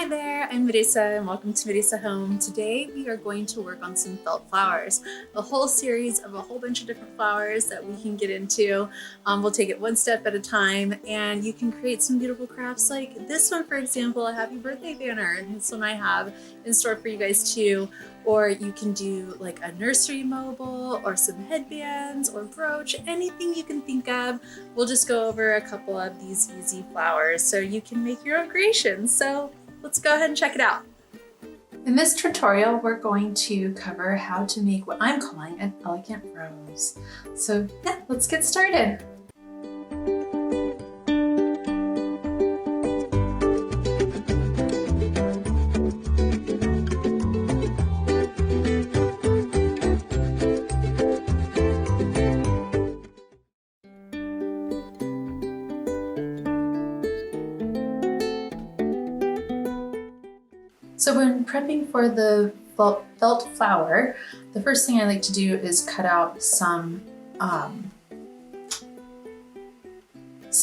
Hi there, I'm Marisa and welcome to Marisa Home. Today we are going to work on some felt flowers, a whole series of a whole bunch of different flowers that we can get into. We'll take it one step at a time and you can create some beautiful crafts like this one, for example, a happy birthday banner. This one I have in store for you guys too. Or you can do like a nursery mobile or some headbands or brooch, anything you can think of. We'll just go over a couple of these easy flowers so you can make your own creations. So let's go ahead and check it out. In this tutorial, we're going to cover how to make what I'm calling an elegant rose. So yeah, let's get started. So when prepping for the felt flower, the first thing I like to do is cut out some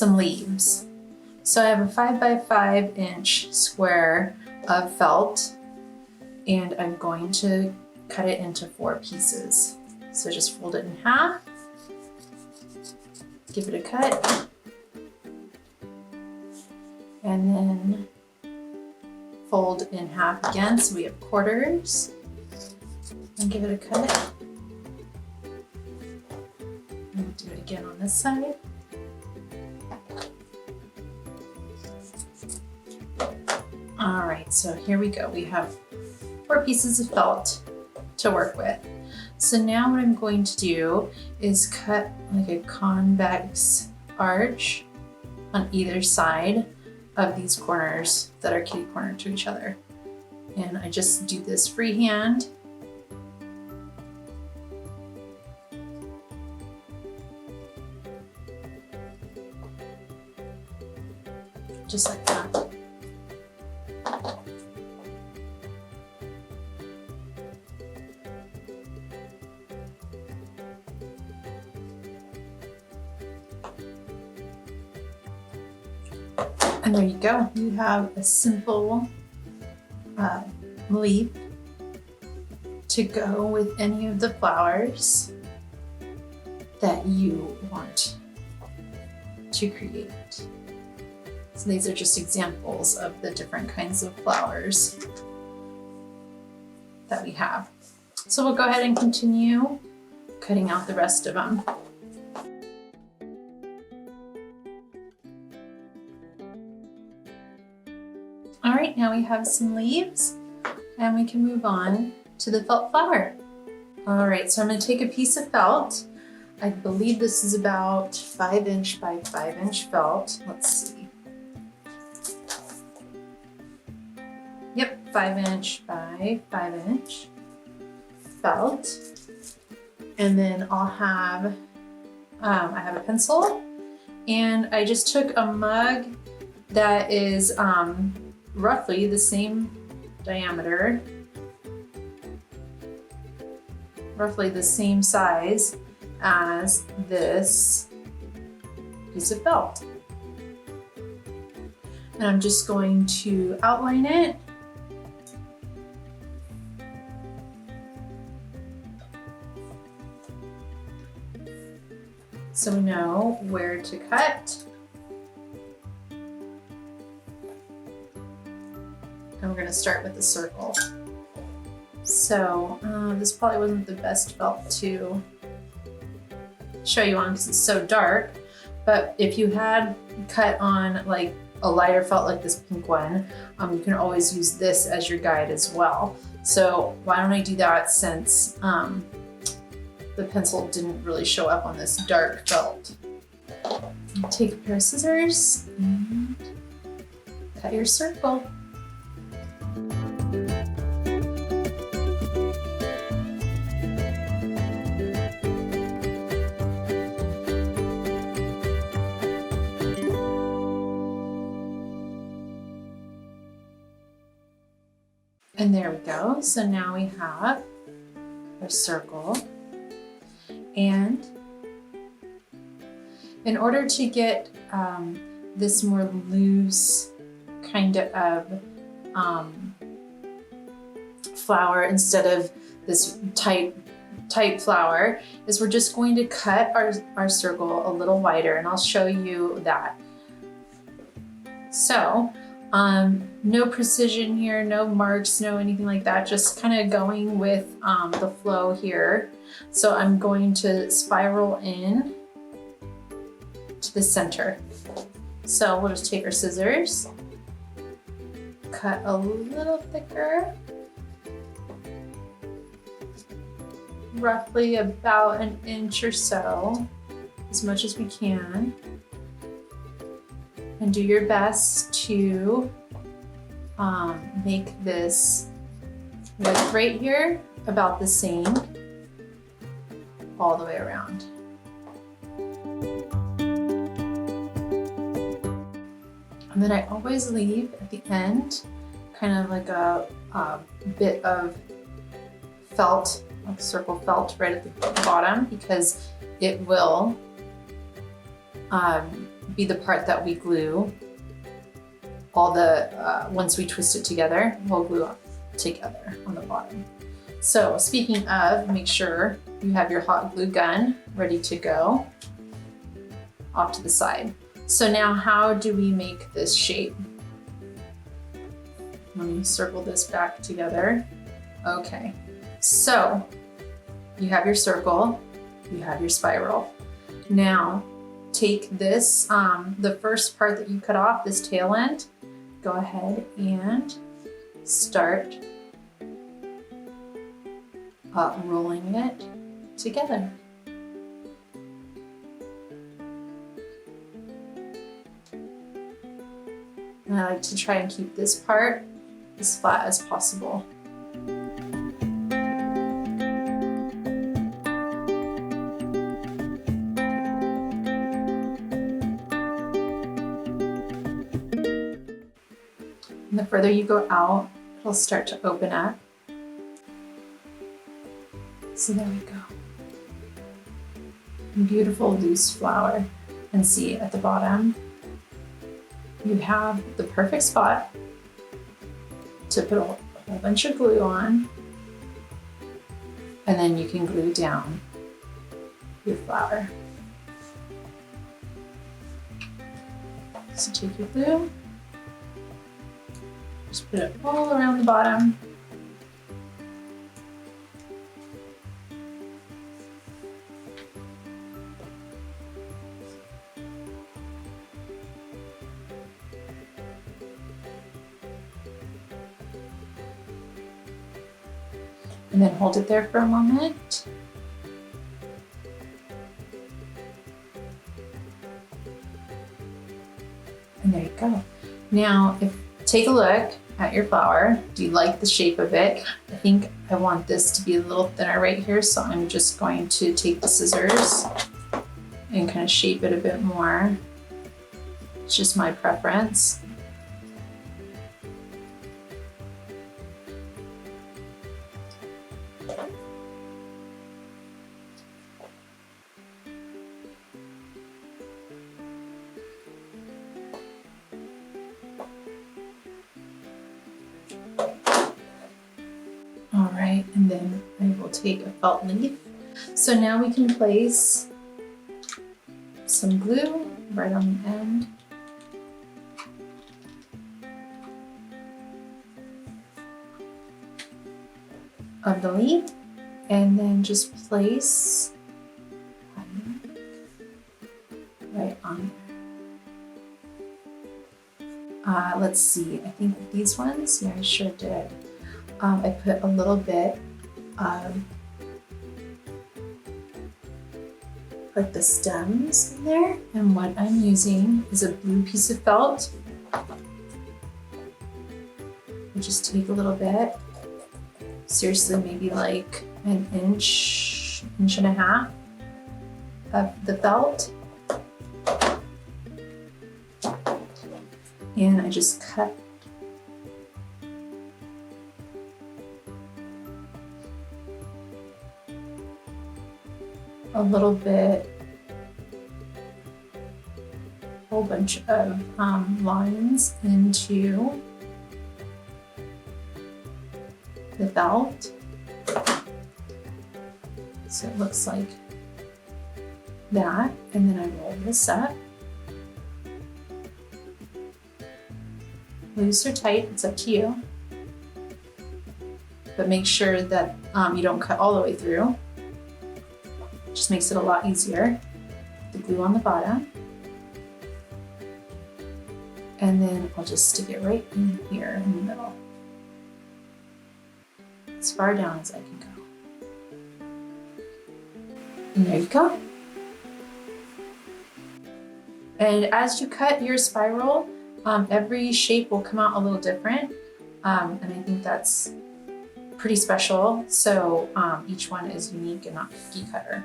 leaves. So I have a 5 by 5 inch square of felt and I'm going to cut it into 4 pieces. So just fold it in half, give it a cut, and then fold in half again, so we have quarters, and give it a cut. And do it again on this side. All right, so here we go. We have 4 pieces of felt to work with. So now what I'm going to do is cut like a convex arch on either side of these corners that are kitty corner to each other. And I just do this freehand. Just like that. And there you go. You have a simple leaf to go with any of the flowers that you want to create. So these are just examples of the different kinds of flowers that we have. So we'll go ahead and continue cutting out the rest of them. All right, now we have some leaves and we can move on to the felt flower. All right, so I'm going to take a piece of felt. I believe this is about 5 inch by 5 inch felt. Let's see. Yep, 5 inch by 5 inch felt. And then I'll have, I have a pencil and I just took a mug that is roughly the same diameter, roughly the same size as this piece of felt. And I'm just going to outline it. So we know where to cut. And we're going to start with the circle. So this probably wasn't the best felt to show you on because it's so dark, but if you had cut on like a lighter felt like this pink one, you can always use this as your guide as well. So why don't I do that since the pencil didn't really show up on this dark felt. Take a pair of scissors and cut your circle. And there we go. So now we have our circle. And in order to get this more loose kind of flower instead of this tight flower is we're just going to cut our circle a little wider, and I'll show you that. So no precision here, no marks, no anything like that, just kind of going with the flow here. So I'm going to spiral in to the center. So we'll just take our scissors, cut a little thicker, roughly about an inch or so, as much as we can. And do your best to make this width right here about the same all the way around. And then I always leave at the end kind of like a bit of felt, like circle felt right at the bottom, because it will be the part that we glue all the, once we twist it together, we'll glue up together on the bottom. So speaking of, make sure you have your hot glue gun ready to go off to the side. So now how do we make this shape? Let me circle this back together. Okay, so you have your circle, you have your spiral. Now take this, the first part that you cut off, this tail end, go ahead and start rolling it together. And I like to try and keep this part as flat as possible. And the further you go out, it'll start to open up. So there we go. Beautiful loose flower. And see at the bottom, you have the perfect spot to put a whole bunch of glue on, and then you can glue down your flower. So take your glue, just put it all around the bottom. And then hold it there for a moment. And there you go. Now, take a look at your flower. Do you like the shape of it? I think I want this to be a little thinner right here, so I'm just going to take the scissors and kind of shape it a bit more. It's just my preference. All right, and then I will take a felt leaf. So now we can place some glue right on the end. Of the leaf, and then just place right on there. Let's see, I think these ones, yeah, I sure did. I put a little bit of like the stems in there, and what I'm using is a blue piece of felt. I'll just take a little bit, seriously maybe like an inch and a half of the felt, and I just cut a little bit, a whole bunch of lines into the belt. So it looks like that. And then I roll this up. Loose or tight, it's up to you. But make sure that you don't cut all the way through. Just makes it a lot easier. The glue on the bottom. And then I'll just stick it right in here in the middle. As far down as I can go. And there you go. And as you cut your spiral, every shape will come out a little different. And I think that's pretty special. So each one is unique and not cookie cutter.